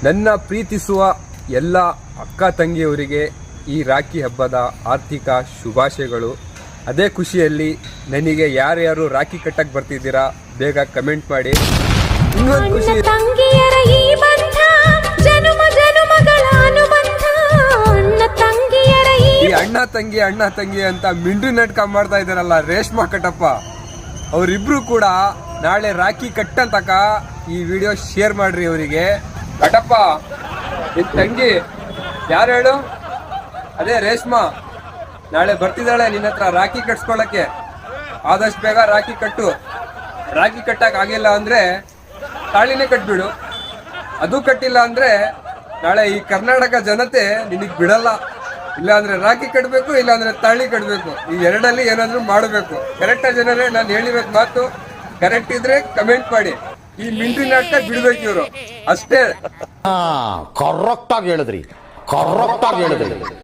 ನನ್ನ ಪ್ರೀತಿಸುವ ಎಲ್ಲ ಅಕ್ಕ ತಂಗಿಯವರಿಗೆ ಈ ರಾಖಿ ಹಬ್ಬದ ಆರ್ಥಿಕ ಶುಭಾಶಯಗಳು. ಅದೇ ಖುಷಿಯಲ್ಲಿ ನನಗೆ ಯಾರ್ಯಾರು ರಾಖಿ ಕಟ್ಟಕ್ಕೆ ಬರ್ತಿದ್ದೀರಾ ಬೇಗ ಕಮೆಂಟ್ ಮಾಡಿ. ಇನ್ನೊಂದು ಖುಷಿ, ಈ ಅಣ್ಣ ತಂಗಿ ಅಂತ ಮಿಂಡು ನಾಟಕ ಮಾಡ್ತಾ ಇದ್ದಾರಲ್ಲ ರೇಷ್ಮಾ ಕಟ್ಟಪ್ಪ, ಅವರಿಬ್ರು ಕೂಡ ನಾಳೆ ರಾಖಿ ಕಟ್ಟಂತಕ ಈ ವಿಡಿಯೋ ಶೇರ್ ಮಾಡ್ರಿ ಅವರಿಗೆ. ಕಟ್ಟಪ್ಪ ನಿನ್ ತಂಗಿ ಯಾರು ಹೇಳು? ಅದೇ ರೇಷ್ಮಾ ನಾಳೆ ಬರ್ತಿದ್ದಾಳೆ ನಿನ್ನ ಹತ್ರ ರಾಖಿ ಕಟ್ಸ್ಕೊಳಕ್ಕೆ. ಆದಷ್ಟು ಬೇಗ ರಾಖಿ ಕಟ್ಟು. ರಾಖಿ ಕಟ್ಟಕ್ ಆಗಿಲ್ಲ ಅಂದ್ರೆ ತಾಳಿನೇ ಕಟ್ಬಿಡು. ಅದು ಕಟ್ಟಿಲ್ಲ ಅಂದ್ರೆ ನಾಳೆ ಈ ಕರ್ನಾಟಕ ಜನತೆ ನಿನಗ್ ಬಿಡಲ್ಲ. ಇಲ್ಲ ಅಂದ್ರೆ ರಾಖಿ ಕಟ್ಬೇಕು, ಇಲ್ಲ ಅಂದ್ರೆ ತಾಳಿ ಕಟ್ಬೇಕು. ಈ ಎರಡಲ್ಲಿ ಏನಾದ್ರು ಮಾಡಬೇಕು. ಕರೆಕ್ಟ್ ಜನರೇ ನಾನು ಹೇಳಿರೋದ್ ಮಾತು ಕರೆಕ್ಟ್ ಇದ್ರೆ ಕಮೆಂಟ್ ಮಾಡಿ. ಈ ಮಿಂಟ್ರಿ ನಾಟಕ ಬಿಡ್ಬೇಕು ಇವರು ಅಷ್ಟೇ. ಕರೆಕ್ಟ್ ಆಗಿ ಹೇಳಿದ್ರಿ.